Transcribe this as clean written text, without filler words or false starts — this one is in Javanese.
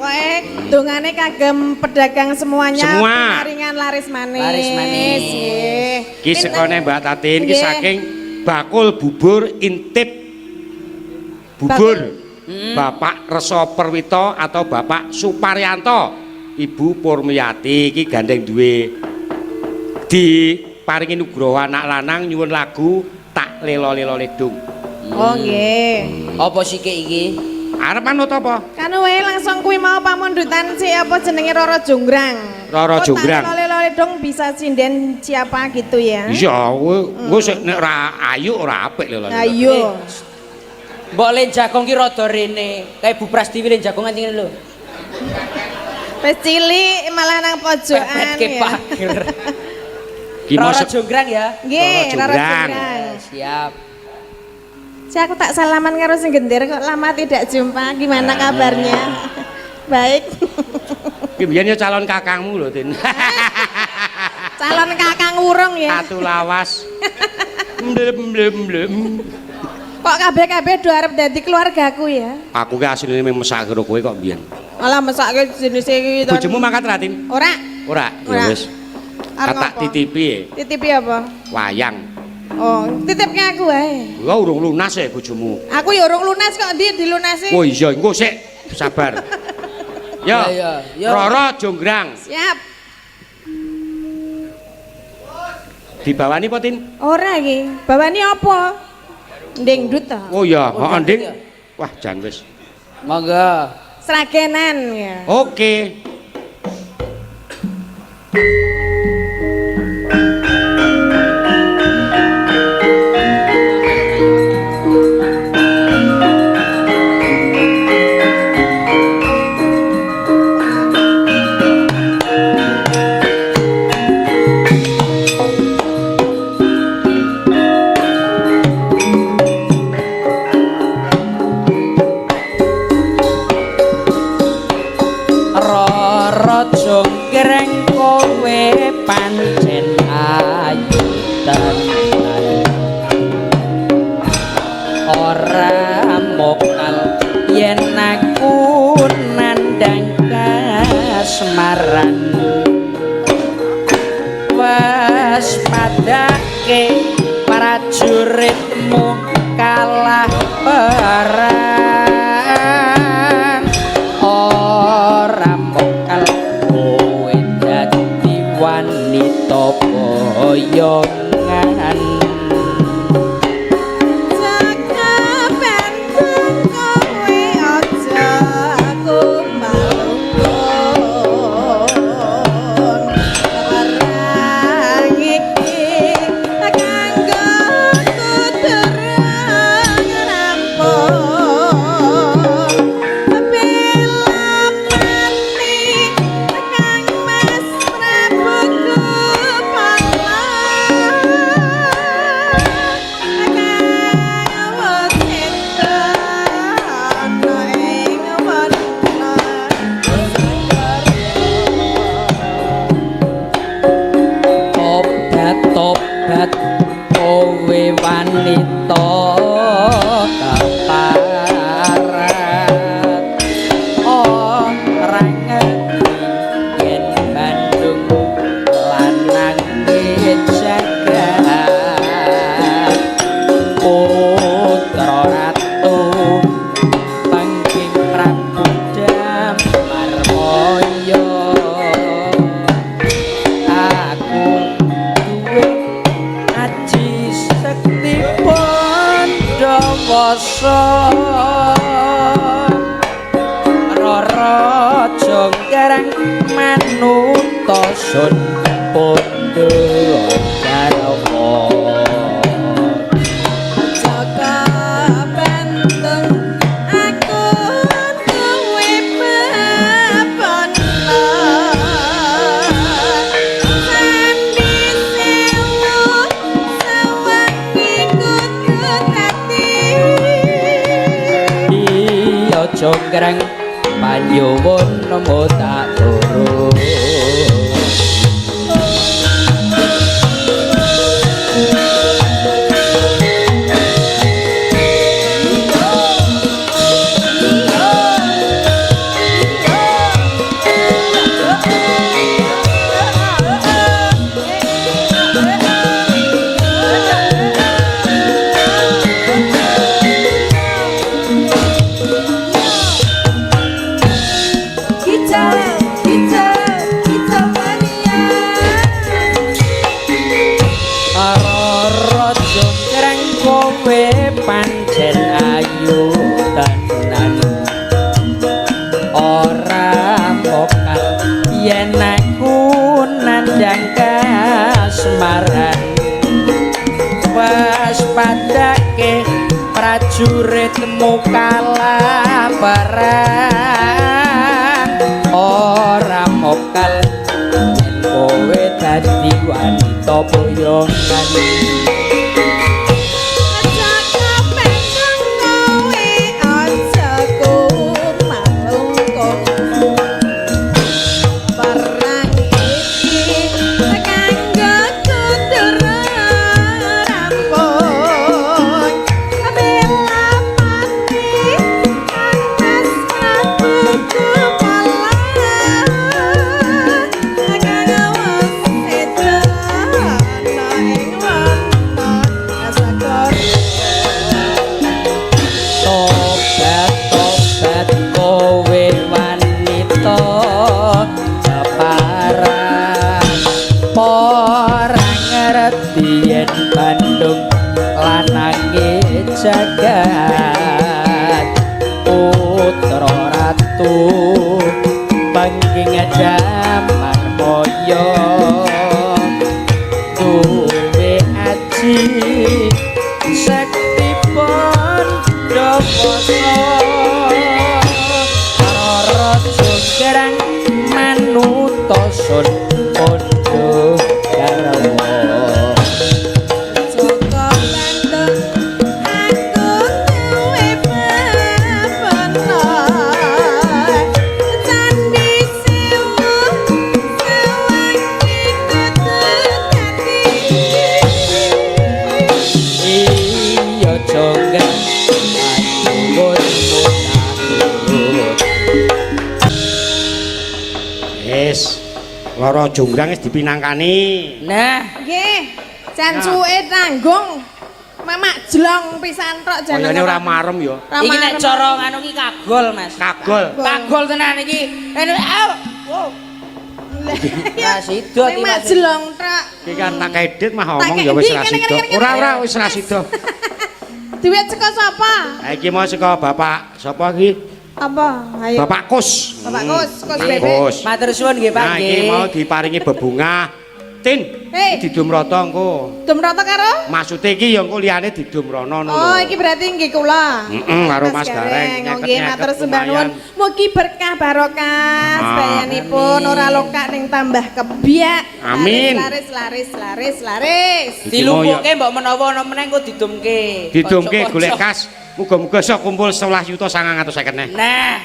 Pokoknya dongane kagem pedagang semuanya. Semua. Ringan laris manis. Laris manis. Ki sekone Mbak Tatin ki saking bakul bubur intip bubur Bapak Reso Perwito atau Bapak Suparyanto Ibu Purmiyati ki gandeng duwe di paringi nugroho anak lanang nyuwun lagu tak lelo-lelo ledung. Oh nggih. Apa sih iki? Arep manut apa? Kan wae langsung kuwi mau pamundutan si apa jenenge Roro Jonggrang. Roro Jonggrang. Lole dong bisa sinden siapa gitu ya. Iya, kowe sik nek ora ayu ora apik lho. Ayo. Mbok len jagong ki rada rene. Kayak Bu Prastiwi len jagong nganti ngene lho. Wis cilik malah nang pojokan Pepet ke ya. pager. Ki Roro Jonggrang ya. Nggih, Roro Jonggrang. Jonggrang. Siap. Si aku tak salaman karo sing gender kok lama tidak jumpa. Gimana kabarnya? Baik. Ki biyen ya calon kakangmu lho, Tin. Calon kakang urung ya. Atu lawas. Mblem. Kok kabeh-kabeh do arep dadi keluargaku ya? Aku ki asline mesak karo kowe kok biyen. Alah mesake jenis iki to. Bojomu mangkat ra, Tin? Ora. Ora, Ora. ya wis. Arep Tak apa? titipi Titipi apa? wayang. Oh, titipke aku wae. Lha urung lunas ya bojomu. Aku ya urung lunas kok ndi dilunasi. Oh iya, engko sik sabar. Yo. Ya. Roro Jonggrang. Siap. Dibawani apa, Tin? Ora iki. Bawani apa? Ndengdut ta? Oh iya, Oh, heeh, Nding. ya. Wah, jan wis. Monggo. Sragenan ya. Oke. Roro Jonggrang kowe pancen ayu tenan. Ora mokal yen aku nandang kasmaran. Waspadake prajuritmu kalah perang. Ora mokal kowe dadi wanita boyongan. Sakaben kowe aja kumalung. Perang iki kanggo kuturang rampung. Bela mati kang Mas Prabu Kupala. Tobat kowe wanita keparat. Ora ngerti yen Bandung lanang jagat. Putra ratu Pangking Prabu Damarmaya. Aku duwe aji sekti Pandawasa. Roro Jonggrang manuta sun pondo garwa. Jaka benteng aku duwe bepono. Sandi sewu sawangi kudu dadi. Iya Jonggrang panyuwun namo tak turun. ora mokal yen aku nandang kasmaran waspadake prajuritmu kalah perang ora mokal yen kowe dadi wanita boyongan Bandung lanange jagat putra ratu bangking jamar moyo duwe aji sakti pon doposo rara jonggrang manutosun pondo garwa Loro jonggrang wis dipinangkani. Nah, nggih. Jan suwe tanggung. Mamak jlong pisan tok jan. Kayane ora marem ya. Iki nek cara nganu iki kagol, Mas. Kagol. Kagol tenan iki. Wow. Lah sido iki Mamak jlong tok. Iki kan tak edit mah ngomong ya wis ra sida. Ora wis ra sida. Duit saka sapa? Ha iki mau saka Bapak sapa iki? Apa? Ayo. Bapak Kus. Bapak Kus, Kus Bebek. Kus. Matur suwun nggih, Pak Nah, nggih. iki mau diparingi bebungah. Tin. Hei. Didum rata engko. Dum rata karo? Maksude iki ya engko liyane didum rono ngono. Oh, iki berarti nggih kula. Karo Mas Gareng. Nggih, matur sembah nuwun. Mugi berkah barokah sedayanipun ora lokak ning tambah kebyak. Amin. Laris. Dilumpuhke mbok menawa ana meneh engko didumke. Didumke Kanca-kanca. golek kas. Muga-muga iso kumpul 11.950.000 neh. Nah,